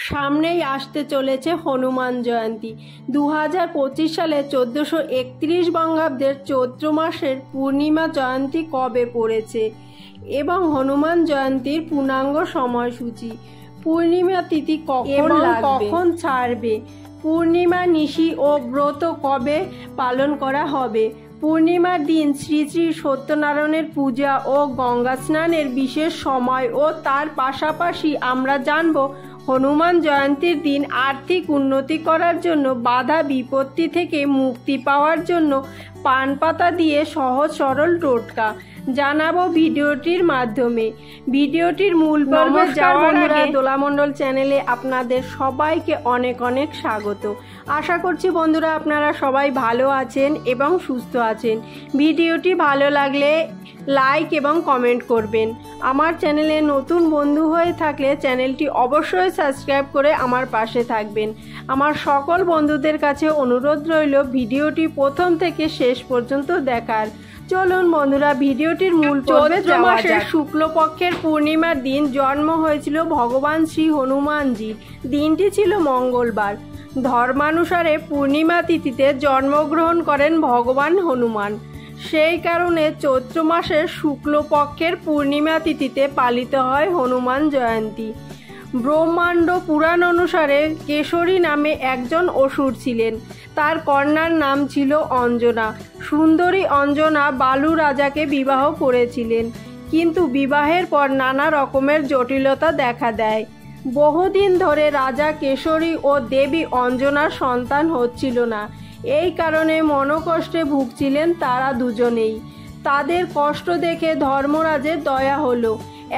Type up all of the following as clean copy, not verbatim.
সামনেই আসতে চলেছে হনুমান জয়ন্তী। 2025 সালে 1431 বঙ্গাব্দের চৈত্র মাসের পূর্ণিমা জয়ন্তী কবে পড়েছে এবং হনুমান জয়ন্তীর পূর্ণাঙ্গ সময়সূচি, পূর্ণিমা তিথি কখন ছাড়বে, পূর্ণিমা নিশি ও ব্রত কবে পালন করা হবে, পূর্ণিমার দিন শ্রী শ্রী সত্যনারায়ণের পূজা ও গঙ্গা স্নানের বিশেষ সময় ও তার পাশাপাশি আমরা জানব হনুমান জয়ন্তীর দিন আর্থিক উন্নতি করার জন্য বাধা বিপত্তি থেকে মুক্তি পাওয়ার জন্য পান পাতা দিয়ে সহজ সরল টোটকা জানাবো ভিডিওটির মাধ্যমে। ভিডিওটির মূল পর্বে যাওয়ার আগে দোলামণ্ডল চ্যানেলে আপনাদের সবাইকে অনেক অনেক স্বাগত। আশা করছি বন্ধুরা আপনারা সবাই ভালো আছেন এবং সুস্থ আছেন। ভিডিওটি ভালো লাগলে লাইক এবং কমেন্ট করবেন। আমার চ্যানেলে নতুন বন্ধু হয়ে থাকলে চ্যানেলটি অবশ্যই সাবস্ক্রাইব করে আমার পাশে থাকবেন। আমার সকল বন্ধুদের কাছে অনুরোধ রইল ভিডিওটি প্রথম থেকে শেষ পর্যন্ত দেখার। চলুন বন্ধুরা ভিডিওটির মূল পর্বে যাওয়া যাক। শুক্লপক্ষের পূর্ণিমার দিন জন্ম হয়েছিল ভগবান শ্রী হনুমানজির। দিনটি ছিল মঙ্গলবার। ধর্মানুসারে পূর্ণিমা তিথিতে জন্মগ্রহণ করেন ভগবান হনুমান। সেই কারণে চৈত্র মাসের শুক্লপক্ষের পূর্ণিমা তিথিতে পালিত হয় হনুমান জয়ন্তী। ব্রহ্মাণ্ড পুরাণ অনুসারে কেশরী নামে একজন অসুর ছিলেন। তার কন্যার নাম ছিল অঞ্জনা। সুন্দরী অঞ্জনা বালু রাজাকে বিবাহ করেছিলেন, কিন্তু বিবাহের পর নানা রকমের জটিলতা দেখা দেয়। বহুদিন ধরে রাজা কেশরী ও দেবী অঞ্জনার সন্তান হচ্ছিল না। এই কারণে মনোকষ্টে ভুগছিলেন তারা দুজনেই। তাদের কষ্ট দেখে ধর্মরাজের দয়া হলো।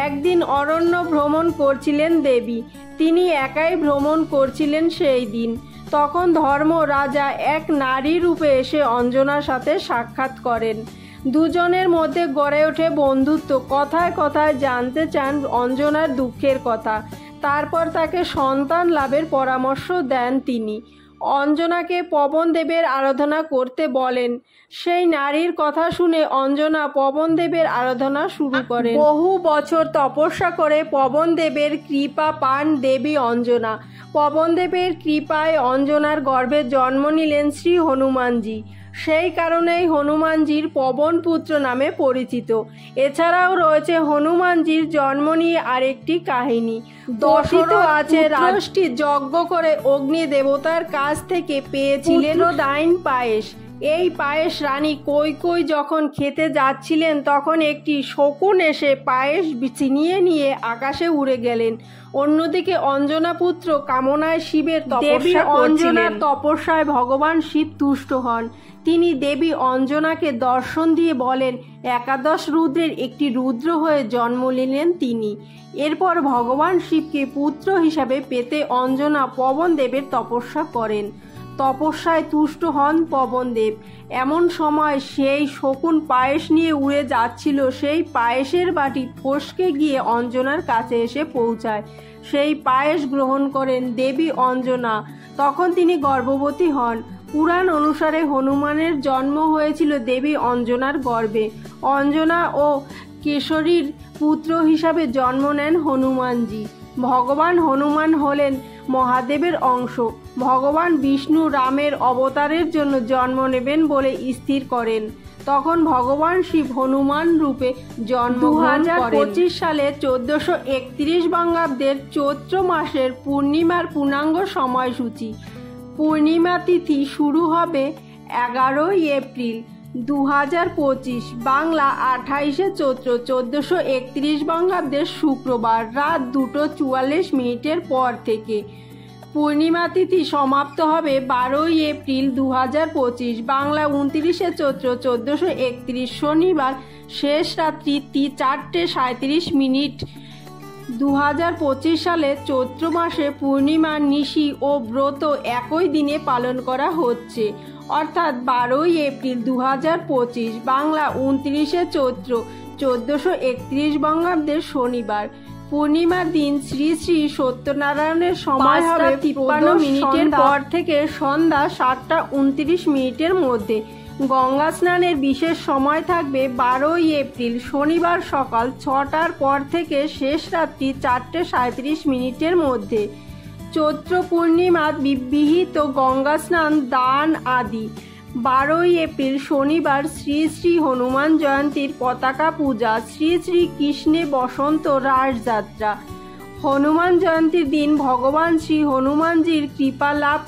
একদিন অরণ্য ভ্রমণ করছিলেন দেবী। তিনি একাই ভ্রমণ করছিলেন সেই দিন। তখন ধর্মরাজা এক নারী রূপে এসে অঞ্জনার সাথে সাক্ষাৎ করেন। দুজনের মধ্যে গড়ে ওঠে বন্ধুত্ব। কথায় কথায় জানতে চান অঞ্জনার দুঃখের কথা। তারপর তাকে সন্তান লাভের পরামর্শ দেন তিনি। অঞ্জনাকে পবনদেবের আরাধনা করতে বলেন। সেই নারীর কথা শুনে অঞ্জনা পবনদেবের আরাধনা শুরু করেন। বহু বছর তপস্যা করে পবনদেবের কৃপা পান দেবী অঞ্জনা। পবনদেবের কৃপায় অঞ্জনার গর্ভে জন্ম নিলেন শ্রী হনুমানজি। সেই কারণেই হনুমানজির পবনপুত্র নামে পরিচিত। এছাড়াও রয়েছে হনুমানজির জন্ম নিয়ে আরেকটি কাহিনী। দশিত আছে রাষ্ট্রটি যজ্ঞ করে অগ্নি দেবতার কাছ থেকে পেয়েছিলেন দাইন পায়েস। এই পায়েস রানী কৈকেয়ী যখন খেতে যাচ্ছিলেন তখন একটি শকুন এসে পায়েস ছিনিয়ে নিয়ে আকাশে উড়ে গেলেন। অন্যদিকে অঞ্জনা পুত্র কামনায় শিবের তপস্যা অঞ্জনার তপস্যায় ভগবান শিব তুষ্ট হন। তিনি দেবী অঞ্জনাকে দর্শন দিয়ে বলেন একাদশ রুদ্রের একটি রুদ্র হয়ে জন্ম নিলেন তিনি। এরপর ভগবান শিবকে পুত্র হিসাবে পেতে অঞ্জনা পবনদেবের তপস্যা করেন। তপস্যায় তুষ্ট হন পবনদেব। এমন সময় সেই শকুন পায়েস নিয়ে উড়ে যাচ্ছিল। সেই পায়েসের বাটি ফসকে গিয়ে অঞ্জনার কাছে এসে পৌঁছায়। সেই পায়েস গ্রহণ করেন দেবী অঞ্জনা। তখন তিনি গর্ভবতী হন। পুরাণ অনুসারে হনুমানের জন্ম হয়েছিল দেবী অঞ্জনার গর্ভে। অঞ্জনা ও কেশরীর পুত্র হিসাবে জন্ম নেন হনুমানজি। ভগবান হনুমান হলেন মহাদেবের অংশ। ভগবান বিষ্ণু রামের অবতারের জন্য জন্ম নেবেন বলে স্থির করেন। তখন ভগবান শিব হনুমান রূপে জন্মগ্রহণ করেন। 2025 সালে 1431 বঙ্গাব্দের চৈত্র মাসের পূর্ণিমার পূর্ণাঙ্গ সময়সূচি। পূর্ণিমা তিথি শুরু হবে 11 এপ্রিল 2025, বাংলা 28 চৈত্র 1431 বঙ্গাব্দের শুক্রবার রাত 2:44 পর থেকে। পূর্ণিমা তিথি সমাপ্ত হবে 12 এপ্রিল 2025, বাংলা 29 চৈত্র 1431 শনিবার শেষ রাত্রি 4:37। 2025 সালে চৈত্র মাসে পূর্ণিমা নিশি ও ব্রত একই দিনে পালন করা হচ্ছে, অর্থাৎ 12 এপ্রিল 2025, বাংলা 29 চৈত্র 1431 বঙ্গাব্দের শনিবার। পূর্ণিমার দিন শ্রী শ্রী সত্যনারায়ণের সময় হবে 53 মিনিটের পর থেকে সন্ধ্যা 7:29 মধ্যে। গঙ্গা স্নানের বিশেষ সময় থাকবে 12 এপ্রিল শনিবার সকাল 6টার পর থেকে শেষ রাত্রি 4:37 মধ্যে। চৈত্র পূর্ণিমা বিহিত গঙ্গা স্নান, দান আদি। 12ই এপ্রিল শনিবার শ্রী শ্রী হনুমান জয়ন্তীর পতাকা পূজা, শ্রী শ্রী কৃষ্ণে বসন্ত রাসযাত্রা। হনুমান জয়ন্তীর দিন ভগবান শ্রী হনুমানজির কৃপা লাভ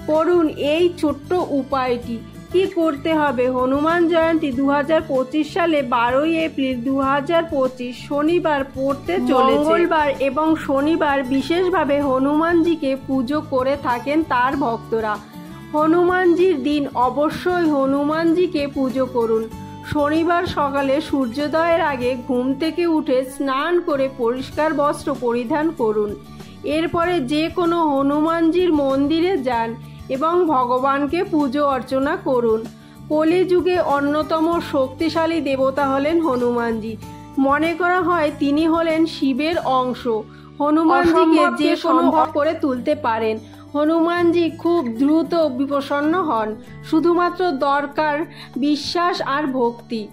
করুন এই ছোট্ট উপায়টি। কি করতে হবে? হনুমান জয়ন্তী 2025 সালে 12ই এপ্রিল 2025 শনিবার পড়তে চলেছে। মঙ্গলবার এবং শনিবার বিশেষভাবে হনুমানজিকে পুজো করে থাকেন তার ভক্তরা। হনুমানজির দিন অবশ্যই হনুমানজিকে পুজো করুন। শনিবার সকালে সূর্যোদয়ের আগে ঘুম থেকে উঠে স্নান করে পরিষ্কার বস্ত্র পরিধান করুন। এরপরে যে কোনো হনুমানজির মন্দিরে যান এবং ভগবানকে পুজো অর্চনা করুন। কলিযুগে অন্যতম শক্তিশালী দেবতা হলেন হনুমানজি। মনে করা হয় তিনি হলেন শিবের অংশ। হনুমানজিকে যে সম্ভব করে তুলতে পারেন। হনুমানজি খুব দ্রুত বিপ্রসন্ন হন, শুধুমাত্র দরকার বিশ্বাস আর ভক্তি।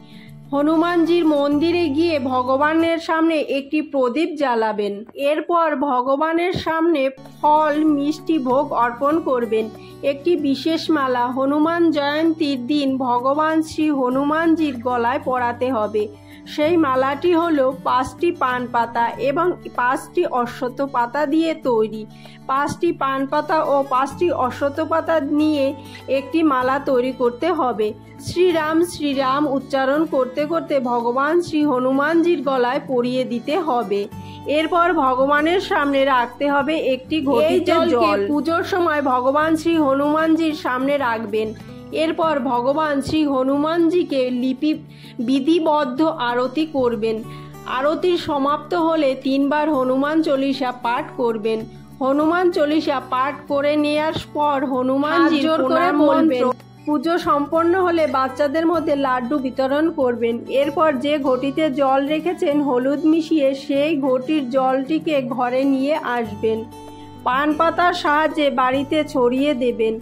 হনুমানজির মন্দিরে গিয়ে ভগবানের সামনে একটি প্রদীপ জ্বালাবেন। এরপর ভগবানের সামনে ফল মিষ্টি ভোগ অর্পণ করবেন। একটি বিশেষ মালা হনুমান জয়ন্তীর দিন ভগবান শ্রী হনুমানজির গলায় পরাতে হবে। সেই মালাটি হলো 5টি পান পাতা এবং 5টি অশ্বত্থ পাতা দিয়ে তৈরি। 5টি পান পাতা ও 5টি অশ্বত্থ পাতা নিয়ে একটি মালা তৈরি করতে হবে। শ্রীরাম শ্রীরাম উচ্চারণ করতে করতে ভগবান শ্রী হনুমানজির গলায় পরিয়ে দিতে হবে। এরপর ভগবানের সামনে রাখতে হবে একটি ঘটিতে জল। পুজোর সময় ভগবান শ্রী হনুমানজির সামনে রাখবেন। এরপর ভগবান শ্রী হনুমানজিকে বিধিবদ্ধ আরতি করবেন। আরতির সমাপ্ত হলে 3 বার হনুমান চল্লিশা পাঠ করবেন। হনুমান চল্লিশা পাঠ করে নেওয়ার পর হনুমানজির প্রণাম বলবেন। পুজো সম্পন্ন হলে বাচ্চাদের মধ্যে লাড্ডু বিতরণ করবেন। এরপর যে ঘটিতে জল রেখেছেন হলুদ মিশিয়ে সেই ঘটির জলটিকে ঘরে নিয়ে আসবেন। পান পাতার সাহায্যে বাড়িতে ছড়িয়ে দেবেন।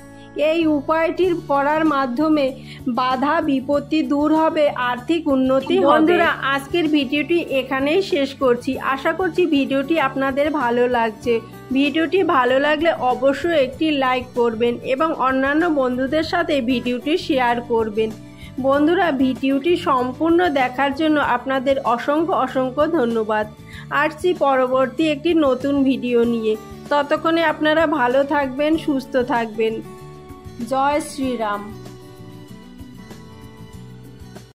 এই উপায়টি করার মাধ্যমে বাধা বিপত্তি দূর হবে, আর্থিক উন্নতি হবে। বন্ধুরা, আজকের ভিডিওটি এখানেই শেষ করছি। আশা করছি ভিডিওটি আপনাদের ভালো লাগছে। ভিডিওটি ভালো লাগলে অবশ্যই একটি লাইক করবেন এবং অন্যান্য বন্ধুদের সাথে ভিডিওটি শেয়ার করবেন। বন্ধুরা, ভিডিওটি সম্পূর্ণ দেখার জন্য আপনাদের অসংখ্য ধন্যবাদ। আসছি পরবর্তী একটি নতুন ভিডিও নিয়ে। ততক্ষণে আপনারা ভালো থাকবেন, সুস্থ থাকবেন। জয় শ্রীরাম।